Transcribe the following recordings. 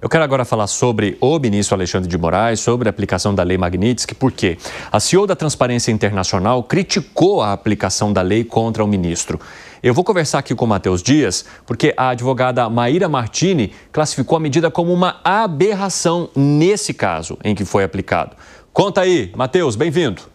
Eu quero agora falar sobre o ministro Alexandre de Moraes, sobre a aplicação da Lei Magnitsky, porque a CEO da Transparência Internacional criticou a aplicação da lei contra o ministro. Eu vou conversar aqui com o Matheus Dias, porque a advogada Maíra Martini classificou a medida como uma aberração nesse caso em que foi aplicado. Conta aí, Matheus, bem-vindo.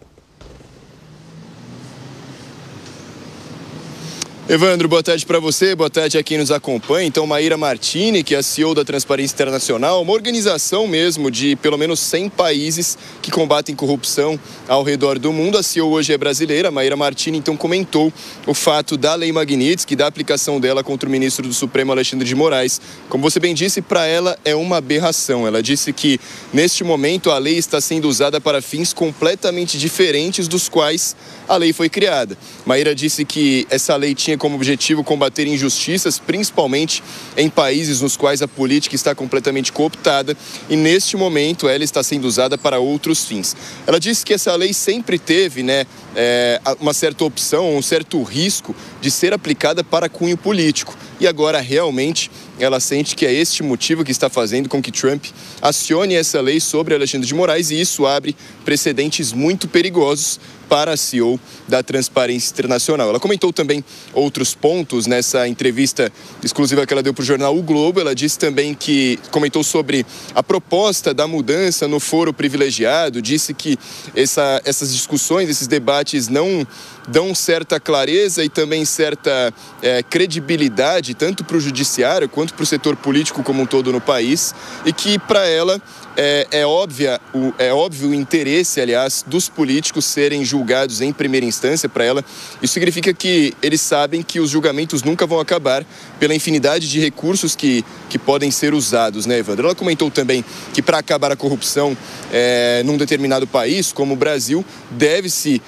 Evandro, boa tarde para você, boa tarde a quem nos acompanha. Então, Maíra Martini, que é a CEO da Transparência Internacional, uma organização mesmo de pelo menos 100 países que combatem corrupção ao redor do mundo. A CEO hoje é brasileira. Maíra Martini, então, comentou o fato da Lei Magnitsky, da aplicação dela contra o ministro do Supremo, Alexandre de Moraes. Como você bem disse, para ela é uma aberração. Ela disse que, neste momento, a lei está sendo usada para fins completamente diferentes dos quais a lei foi criada. Maíra disse que essa lei tinha como objetivo combater injustiças, principalmente em países nos quais a política está completamente cooptada, e neste momento ela está sendo usada para outros fins. Ela disse que essa lei sempre teve, uma certa opção, um certo risco de ser aplicada para cunho político, e agora realmente ela sente que é este motivo que está fazendo com que Trump acione essa lei sobre Alexandre de Moraes, e isso abre precedentes muito perigosos para a CEO da Transparência Internacional. Ela comentou também outros pontos nessa entrevista exclusiva que ela deu para o jornal O Globo. Ela disse também que comentou sobre a proposta da mudança no foro privilegiado, disse que essas discussões, esses debates não dão certa clareza e também certa credibilidade tanto para o judiciário quanto para o setor político como um todo no país, e que para ela é óbvio o interesse, aliás, dos políticos serem julgados em primeira instância. Para ela, isso significa que eles sabem que os julgamentos nunca vão acabar pela infinidade de recursos que podem ser usados, né, Evandro? Ela comentou também que para acabar a corrupção num determinado país, como o Brasil, deve-se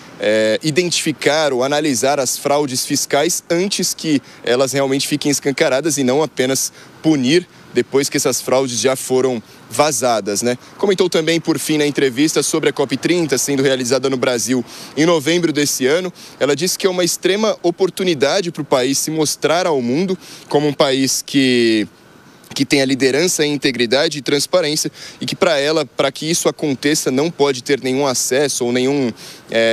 identificar ou analisar as fraudes fiscais antes que elas realmente fiquem escancaradas e não apenas punir depois que essas fraudes já foram vazadas, né? Comentou também, por fim, na entrevista sobre a COP30 sendo realizada no Brasil em novembro desse ano. Ela disse que é uma extrema oportunidade para o país se mostrar ao mundo como um país que tem a liderança em integridade e transparência, e que para ela, para que isso aconteça, não pode ter nenhum acesso ou nenhum,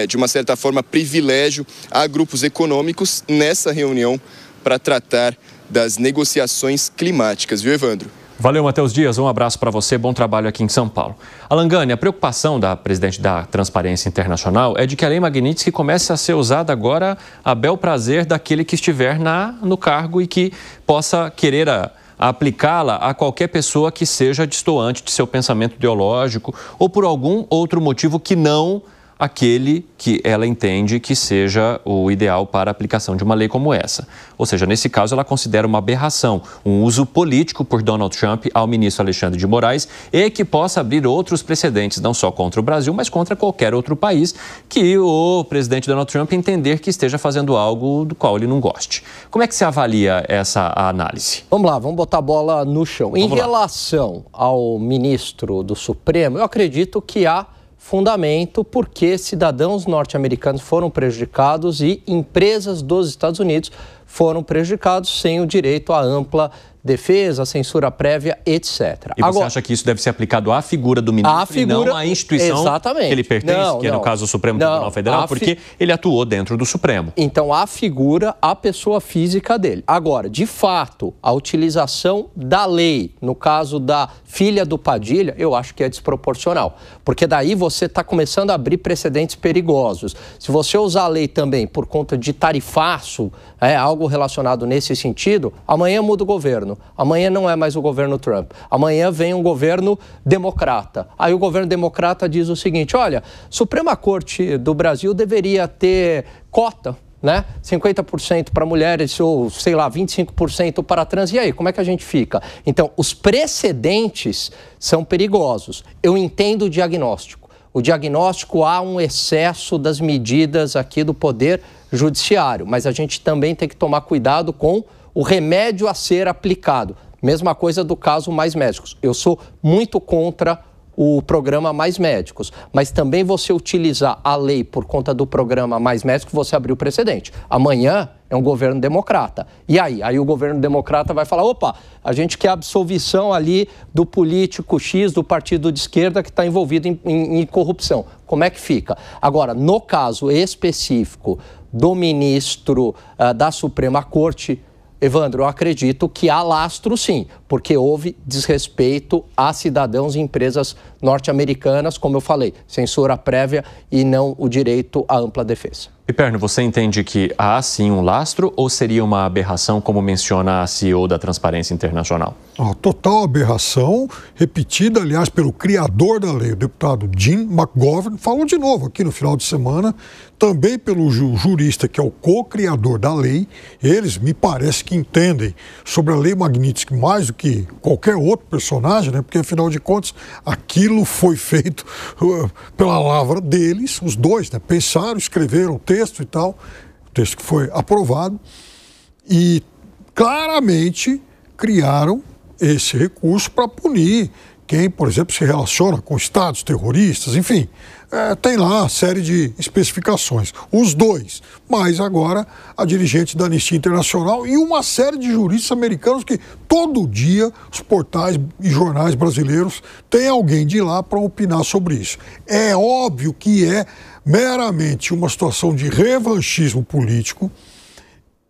de uma certa forma, privilégio a grupos econômicos nessa reunião para tratar das negociações climáticas, viu, Evandro? Valeu, Matheus Dias. Um abraço para você. Bom trabalho aqui em São Paulo. Alan Gani, a preocupação da presidente da Transparência Internacional é de que a Lei Magnitsky comece a ser usada agora a bel prazer daquele que estiver no cargo e que possa querer aplicá-la a qualquer pessoa que seja destoante de seu pensamento ideológico ou por algum outro motivo que não aquele que ela entende que seja o ideal para a aplicação de uma lei como essa. Ou seja, nesse caso, ela considera uma aberração, um uso político por Donald Trump ao ministro Alexandre de Moraes, e que possa abrir outros precedentes, não só contra o Brasil, mas contra qualquer outro país que o presidente Donald Trump entender que esteja fazendo algo do qual ele não goste. Como é que se avalia essa análise? Vamos lá, vamos botar a bola no chão. Em relação ao ministro do Supremo, eu acredito que há fundamento porque cidadãos norte-americanos foram prejudicados e empresas dos Estados Unidos foram prejudicados sem o direito à ampla defesa, censura prévia, etc. E você acha que isso deve ser aplicado à figura do ministro e não à instituição que ele pertence, que é no caso o Supremo Tribunal Federal, porque ele atuou dentro do Supremo. Então, a figura, a pessoa física dele. Agora, de fato, a utilização da lei, no caso da filha do Padilha, eu acho que é desproporcional, porque daí você está começando a abrir precedentes perigosos. Se você usar a lei também por conta de tarifaço, algo relacionado nesse sentido, amanhã muda o governo. Amanhã não é mais o governo Trump. Amanhã vem um governo democrata. Aí o governo democrata diz o seguinte: olha, Suprema Corte do Brasil deveria ter cota, 50% para mulheres ou, 25% para trans. E aí, como é que a gente fica? Então, os precedentes são perigosos. Eu entendo o diagnóstico. O diagnóstico, há um excesso das medidas aqui do Poder Judiciário, mas a gente também tem que tomar cuidado com o remédio a ser aplicado. Mesma coisa do caso Mais Médicos. Eu sou muito contra o programa Mais Médicos, mas também você utilizar a lei por conta do programa Mais Médicos, você abriu precedente. Amanhã é um governo democrata. E aí? Aí o governo democrata vai falar, opa, a gente quer a absolvição ali do político X, do partido de esquerda que está envolvido em corrupção. Como é que fica? Agora, no caso específico do ministro da Suprema Corte, Evandro, eu acredito que há lastro sim, porque houve desrespeito a cidadãos e empresas norte-americanas, como eu falei, censura prévia e não o direito à ampla defesa. Piperno, você entende que há sim um lastro ou seria uma aberração, como menciona a CEO da Transparência Internacional? Total aberração, repetida, aliás, pelo criador da lei, o deputado Jim McGovern, falou de novo aqui no final de semana, também pelo jurista que é o co-criador da lei. Eles, me parece que entendem sobre a lei Magnitsky mais do que qualquer outro personagem, né? Porque, afinal de contas, aquilo foi feito pela lavra deles, os dois, né? Pensaram, escreveram o texto e tal, o texto que foi aprovado, e claramente criaram esse recurso para punir quem, por exemplo, se relaciona com estados terroristas, enfim, tem lá a série de especificações. Os dois, mas agora a dirigente da Anistia Internacional e uma série de juristas americanos que todo dia os portais e jornais brasileiros têm alguém de lá para opinar sobre isso. É óbvio que é meramente uma situação de revanchismo político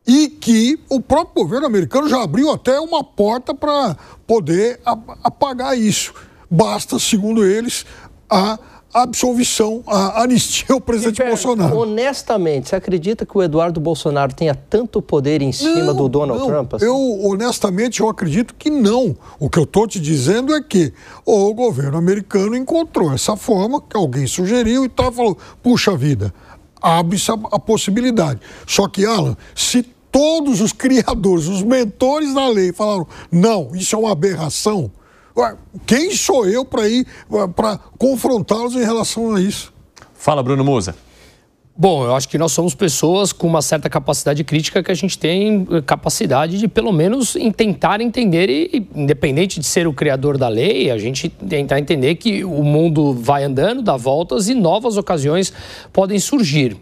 e que o próprio governo americano já abriu até uma porta para poder apagar isso. Basta, segundo eles, a absolvição, a anistia ao presidente Bolsonaro. Honestamente, você acredita que o Eduardo Bolsonaro tenha tanto poder em cima do Donald Trump? Assim? Honestamente, eu acredito que não. O que eu estou te dizendo é que o governo americano encontrou essa forma, que alguém sugeriu e tal, falou, puxa vida, abre-se a possibilidade. Só que, Alan, se todos os criadores, os mentores da lei falaram, não, isso é uma aberração, quem sou eu para ir para confrontá-los em relação a isso? Fala, Bruno Musa. Bom, eu acho que nós somos pessoas com uma certa capacidade crítica que a gente tem capacidade de, pelo menos, tentar entender e, independente de ser o criador da lei, a gente tentar entender que o mundo vai andando, dá voltas e novas ocasiões podem surgir.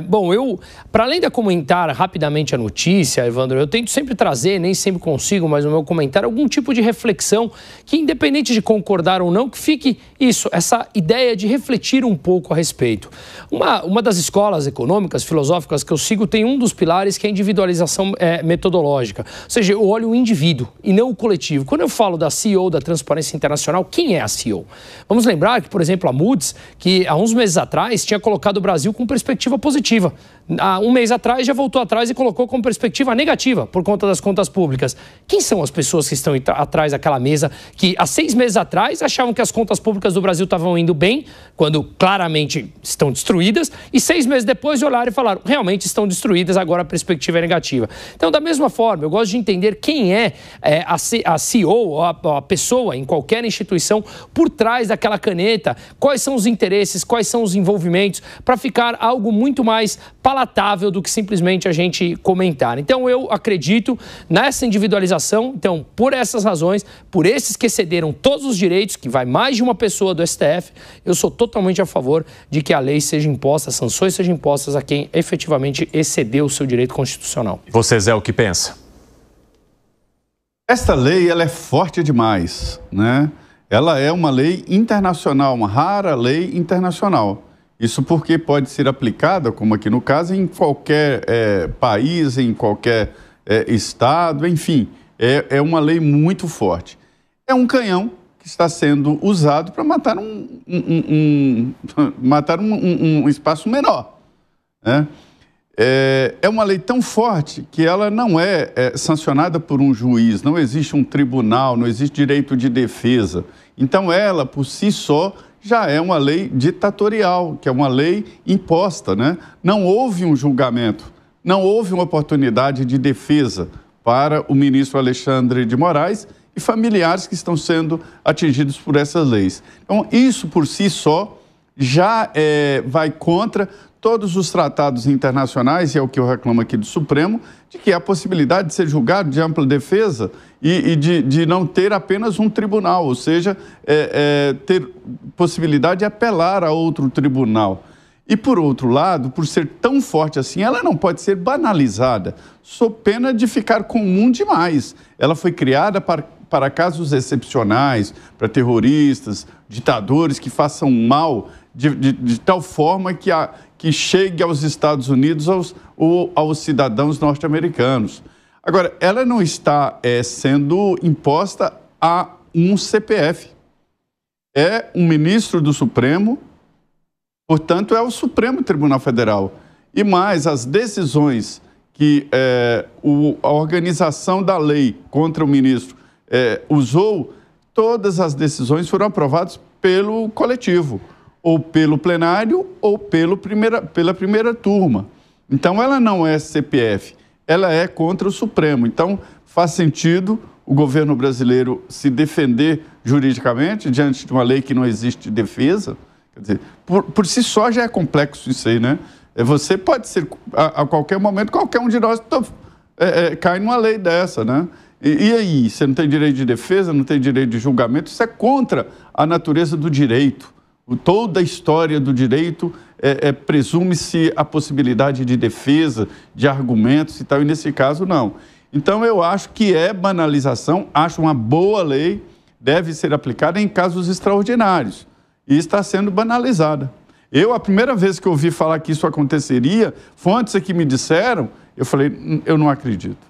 Bom, para além de comentar rapidamente a notícia, Evandro, eu tento sempre trazer, nem sempre consigo, mas no meu comentário, algum tipo de reflexão que, independente de concordar ou não, que fique isso, essa ideia de refletir um pouco a respeito. Uma das escolas econômicas, filosóficas que eu sigo tem um dos pilares que é a individualização metodológica. Ou seja, eu olho o indivíduo e não o coletivo. Quando eu falo da CEO da Transparência Internacional, quem é a CEO? Vamos lembrar que, por exemplo, a Moody's, que há uns meses atrás tinha colocado o Brasil com perspectiva positiva. Há um mês atrás já voltou atrás e colocou com perspectiva negativa por conta das contas públicas. Quem são as pessoas que estão atrás daquela mesa que há 6 meses atrás achavam que as contas públicas do Brasil estavam indo bem, quando claramente estão destruídas, e 6 meses depois olharam e falaram, realmente estão destruídas, agora a perspectiva é negativa. Então, da mesma forma, eu gosto de entender quem é a CEO, a pessoa em qualquer instituição por trás daquela caneta, quais são os interesses, quais são os envolvimentos, para ficar algo muito mais palatável do que simplesmente a gente comentar. Então, eu acredito nessa individualização. Então, por essas razões, por esses que excederam todos os direitos, que vai mais de uma pessoa do STF, eu sou totalmente a favor de que a lei seja imposta, as sanções sejam impostas a quem efetivamente excedeu o seu direito constitucional. Você, Zé, o que pensa? Esta lei, ela é forte demais, né? Ela é uma lei internacional, uma rara lei internacional. Isso porque pode ser aplicada, como aqui no caso, em qualquer país, em qualquer estado, enfim. É uma lei muito forte. É um canhão que está sendo usado para matar um espaço menor, né? É uma lei tão forte que ela não é sancionada por um juiz, não existe um tribunal, não existe direito de defesa. Então ela, por si só, já é uma lei ditatorial, que é uma lei imposta, né? Não houve um julgamento, não houve uma oportunidade de defesa para o ministro Alexandre de Moraes e familiares que estão sendo atingidos por essas leis. Então, isso por si só já vai contra todos os tratados internacionais, e é o que eu reclamo aqui do Supremo, de que há a possibilidade de ser julgado de ampla defesa e de não ter apenas um tribunal, ou seja, ter possibilidade de apelar a outro tribunal. E, por outro lado, por ser tão forte assim, ela não pode ser banalizada, sob pena de ficar comum demais. Ela foi criada para casos excepcionais, para terroristas, ditadores que façam mal de tal forma que chegue aos Estados Unidos ou aos cidadãos norte-americanos. Agora, ela não está sendo imposta a um CPF. É um ministro do Supremo, portanto, é o Supremo Tribunal Federal. E mais, as decisões que a organização da lei contra o ministro usou, todas as decisões foram aprovadas pelo coletivo, ou pelo plenário, ou pela primeira turma. Então, ela não é CPF, ela é contra o Supremo. Então, faz sentido o governo brasileiro se defender juridicamente diante de uma lei que não existe defesa. Quer dizer, por si só já é complexo isso aí, né? Você pode ser, a qualquer momento, qualquer um de nós cai numa lei dessa, né? E aí, você não tem direito de defesa, não tem direito de julgamento, isso é contra a natureza do direito. Toda a história do direito presume-se a possibilidade de defesa, de argumentos e tal, e nesse caso não. Então eu acho que é banalização, acho uma boa lei, deve ser aplicada em casos extraordinários, e está sendo banalizada. A primeira vez que eu ouvi falar que isso aconteceria, fontes que me disseram, eu falei, eu não acredito.